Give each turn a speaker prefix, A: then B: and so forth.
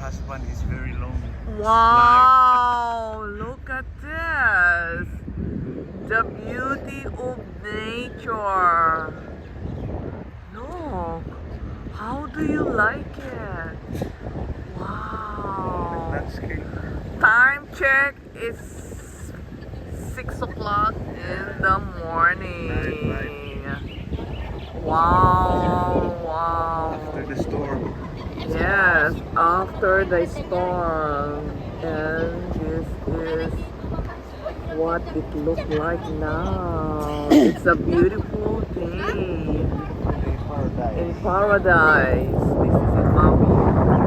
A: husband is very lonely.
B: Wow, look at this. The beauty of nature. Look, how do you like it? Wow.
A: Landscape.
B: Time check is 6 o'clock in the morning. Wow, wow.
A: After the storm.
B: Yes, after the storm. And this is what it looks like now. It's a beautiful day
A: Paradise.
B: in paradise. This is in Maui.